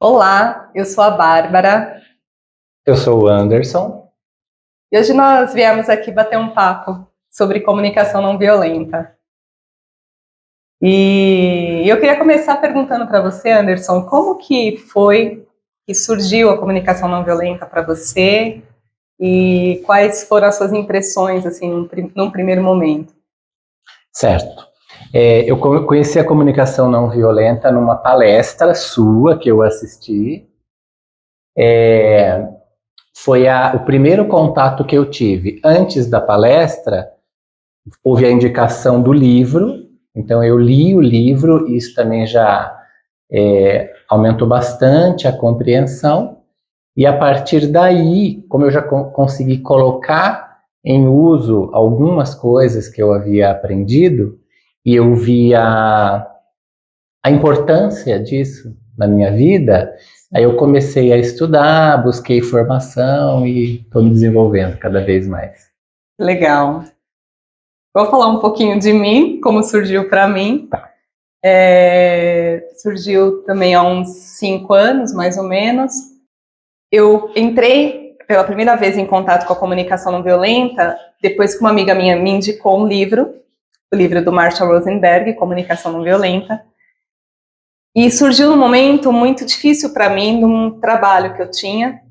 Olá, eu sou a Bárbara Eu sou o Anderson. e hoje nós viemos aqui bater um papo sobre comunicação não violenta. E eu queria começar perguntando para você, Anderson, como que foi que surgiu a comunicação não violenta para você e quais foram as suas impressões, assim, num primeiro momento? Certo. Eu conheci a comunicação não violenta numa palestra sua que eu assisti. Foi o primeiro contato que eu tive. Antes da palestra, houve a indicação do livro. Então, eu li o livro, e isso também já aumentou bastante a compreensão. E a partir daí, como eu já consegui colocar em uso algumas coisas que eu havia aprendido, e eu vi a importância disso na minha vida, aí eu comecei a estudar, busquei formação e estou me desenvolvendo cada vez mais. Legal. Vou falar um pouquinho de mim, como surgiu para mim. Surgiu também há uns 5 anos, mais ou menos. Eu entrei pela primeira vez em contato com a comunicação não violenta depois que uma amiga minha me indicou um livro, o livro do Marshall Rosenberg, Comunicação Não Violenta, e surgiu num momento muito difícil para mim, num trabalho que eu tinha.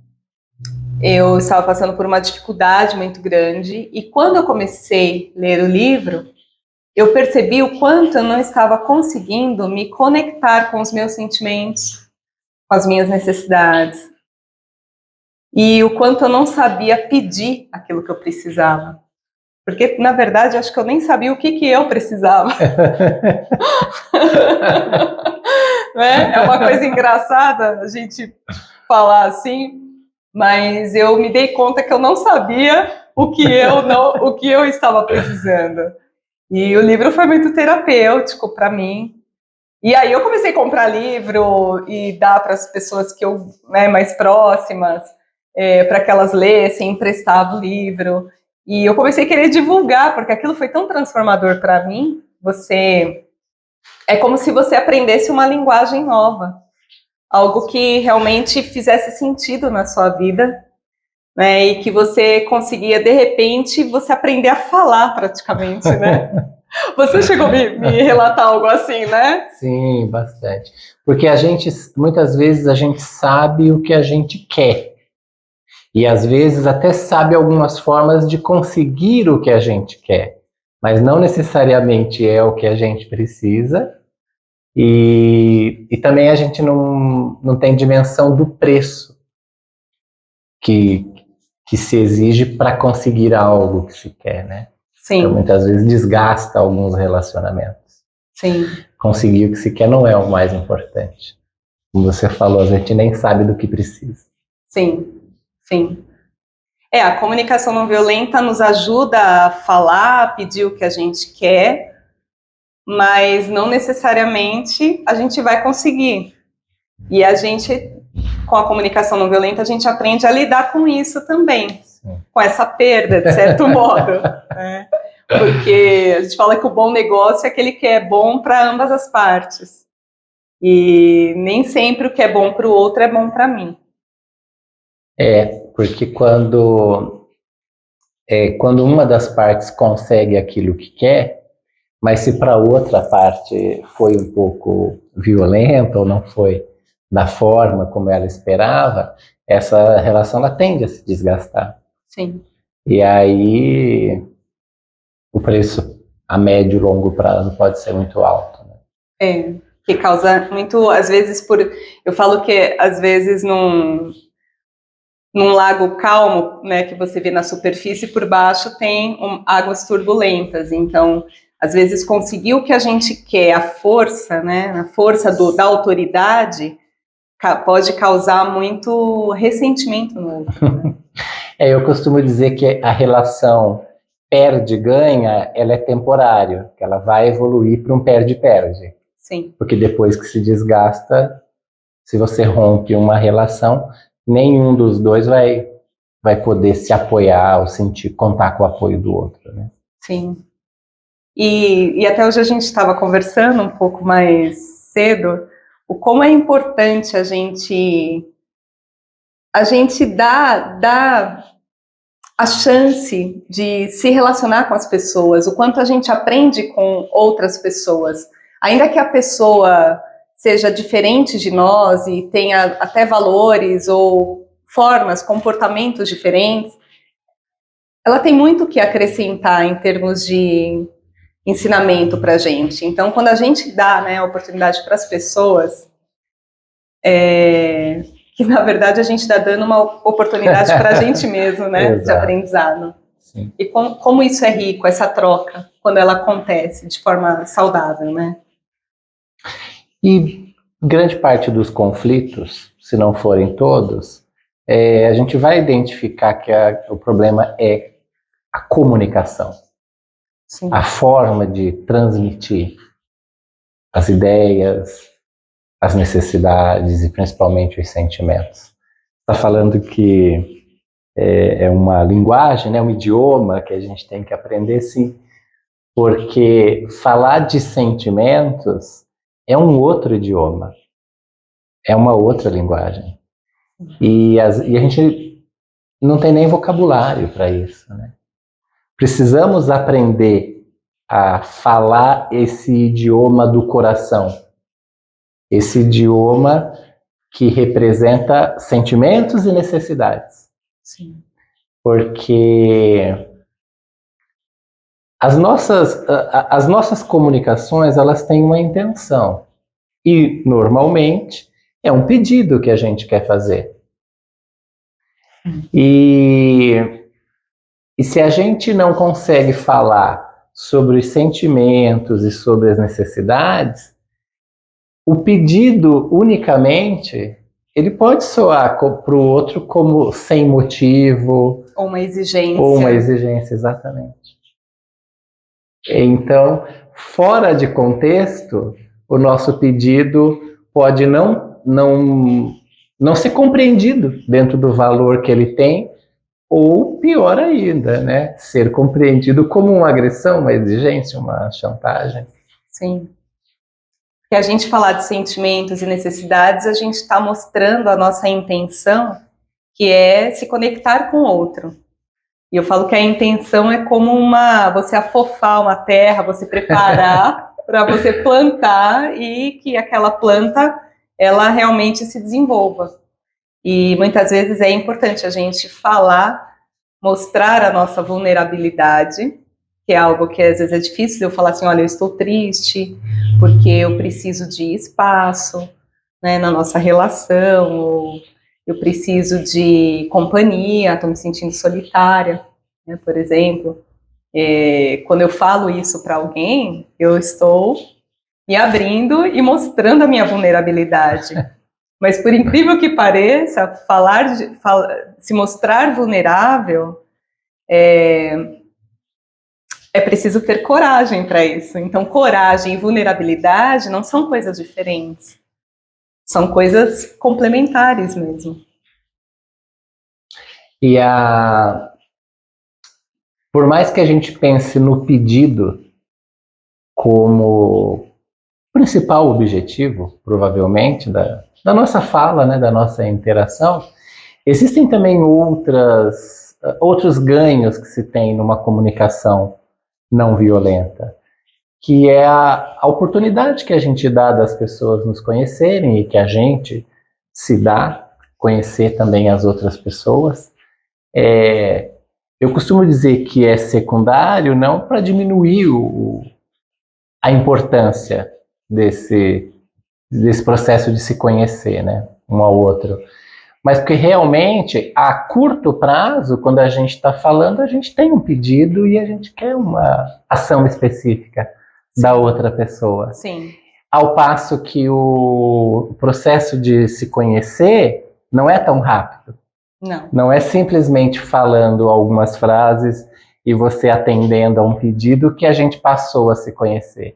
Eu estava passando por uma dificuldade muito grande, e quando eu comecei a ler o livro, eu percebi o quanto eu não estava conseguindo me conectar com os meus sentimentos, com as minhas necessidades. E o quanto eu não sabia pedir aquilo que eu precisava. Porque, na verdade, acho que eu nem sabia o que eu precisava. Né? É uma coisa engraçada a gente falar assim, mas eu me dei conta que eu não sabia o que eu estava precisando. E o livro foi muito terapêutico para mim. E aí eu comecei a comprar livro e dar para as pessoas que eu, né, mais próximas, para que elas lessem, emprestava o livro. E eu comecei a querer divulgar, porque aquilo foi tão transformador para mim. É como se você aprendesse uma linguagem nova, algo que realmente fizesse sentido na sua vida, né? E que você conseguia, de repente, você aprender a falar praticamente, né? Você chegou a me relatar algo assim, né? Sim, bastante. Porque muitas vezes a gente sabe o que a gente quer. E às vezes até sabe algumas formas de conseguir o que a gente quer, mas não necessariamente é o que a gente precisa. E também a gente não tem dimensão do preço que, que se exige para conseguir algo que se quer, né? Sim. Então muitas vezes desgasta alguns relacionamentos. Sim. Conseguir o que se quer não é o mais importante. Como você falou, a gente nem sabe do que precisa. Sim, sim. A comunicação não violenta nos ajuda a falar, a pedir o que a gente quer, mas não necessariamente a gente vai conseguir. E a gente, com a comunicação não violenta, a gente aprende a lidar com isso também, com essa perda, de certo modo. Né? Porque a gente fala que o bom negócio é aquele que é bom para ambas as partes. E nem sempre o que é bom para o outro é bom para mim. Porque quando uma das partes consegue aquilo que quer, mas se para outra parte foi um pouco violenta ou não foi da forma como ela esperava, essa relação ela tende a se desgastar. Sim. E aí o preço a médio e longo prazo pode ser muito alto. Né? Que causa muito, às vezes, eu falo que às vezes num lago calmo, né, que você vê na superfície, por baixo tem águas turbulentas. Então, às vezes, conseguir o que a gente quer, a força, né, a força da autoridade, pode causar muito ressentimento no outro. Né? Eu costumo dizer que a relação perde-ganha, ela é temporária, que ela vai evoluir para um perde-perde. Sim. Porque depois que se desgasta, se você rompe uma relação, nenhum dos dois vai poder se apoiar ou contar com o apoio do outro, né? Sim. E até hoje a gente estava conversando um pouco mais cedo, o como é importante a gente dá a chance de se relacionar com as pessoas, o quanto a gente aprende com outras pessoas, ainda que a pessoa seja diferente de nós e tenha até valores ou formas, comportamentos diferentes, ela tem muito o que acrescentar em termos de ensinamento para a gente. Então, quando a gente dá, né, a oportunidade para as pessoas, que na verdade a gente está dando uma oportunidade para a gente mesmo, né, de aprendizado. Sim. E como isso é rico, essa troca, quando ela acontece de forma saudável, né? E grande parte dos conflitos, se não forem todos, a gente vai identificar que o problema é a comunicação. Sim. A forma de transmitir as ideias, as necessidades e principalmente os sentimentos. Está falando que é uma linguagem, né, um idioma que a gente tem que aprender, sim, porque falar de sentimentos é um outro idioma, é uma outra linguagem. E a gente não tem nem vocabulário para isso, né? Precisamos aprender a falar esse idioma do coração, esse idioma que representa sentimentos e necessidades. Sim. Porque as nossas comunicações, elas têm uma intenção. E, normalmente, é um pedido que a gente quer fazer. E se a gente não consegue falar sobre os sentimentos e sobre as necessidades, o pedido unicamente, ele pode soar para o outro como sem motivo. Ou uma exigência. Ou uma exigência, exatamente. Então, fora de contexto, o nosso pedido pode não ser compreendido dentro do valor que ele tem, ou pior ainda, né, ser compreendido como uma agressão, uma exigência, uma chantagem. Sim. Porque a gente falar de sentimentos e necessidades, a gente está mostrando a nossa intenção, que é se conectar com o outro. E eu falo que a intenção é como você afofar uma terra, você preparar para você plantar e que aquela planta, ela realmente se desenvolva. E muitas vezes é importante a gente falar, mostrar a nossa vulnerabilidade, que é algo que às vezes é difícil de eu falar assim, olha, eu estou triste, porque eu preciso de espaço, né, na nossa relação, ou eu preciso de companhia, estou me sentindo solitária, né, por exemplo. Quando eu falo isso para alguém, eu estou me abrindo e mostrando a minha vulnerabilidade. Mas por incrível que pareça, se mostrar vulnerável é preciso ter coragem para isso. Então, coragem e vulnerabilidade não são coisas diferentes. São coisas complementares mesmo. E por mais que a gente pense no pedido como principal objetivo, provavelmente, da nossa fala, né, da nossa interação, existem também outros ganhos que se tem numa comunicação não violenta, que é a oportunidade que a gente dá das pessoas nos conhecerem e que a gente se dá, conhecer também as outras pessoas. Eu costumo dizer que é secundário, não para diminuir a importância desse processo de se conhecer, né, um ao outro. Mas porque realmente, a curto prazo, quando a gente está falando, a gente tem um pedido e a gente quer uma ação específica da outra pessoa. Sim. Ao passo que o processo de se conhecer não é tão rápido. Não. Não é simplesmente falando algumas frases e você atendendo a um pedido que a gente passou a se conhecer.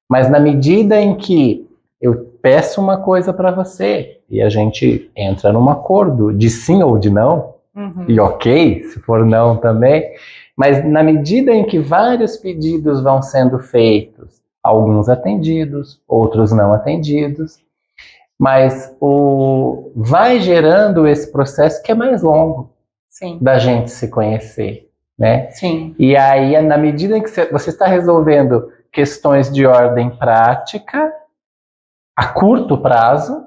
Mas na medida em que eu peço uma coisa para você e a gente entra num acordo de sim ou de não, e ok, se for não também, mas na medida em que vários pedidos vão sendo feitos, alguns atendidos, outros não atendidos, mas vai gerando esse processo que é mais longo. Sim. Da gente se conhecer, né? Sim. E aí, na medida em que você está resolvendo questões de ordem prática, a curto prazo,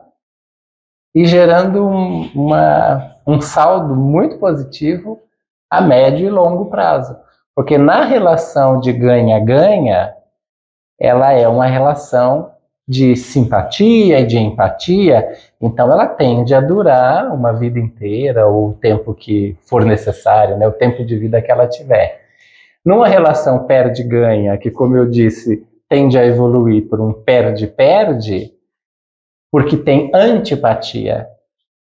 e gerando um saldo muito positivo a médio e longo prazo. Porque na relação de ganha-ganha, ela é uma relação de simpatia e de empatia, então ela tende a durar uma vida inteira, ou o tempo que for necessário, né, o tempo de vida que ela tiver. Numa relação perde-ganha, que, como eu disse, tende a evoluir por um perde-perde, porque tem antipatia.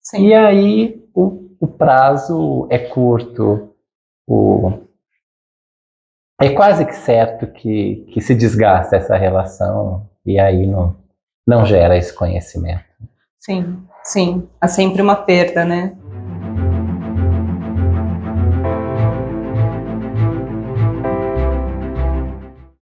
Sim. E aí o prazo é curto, é quase que certo que se desgasta essa relação e aí não gera esse conhecimento. Sim, sim. Há sempre uma perda, né?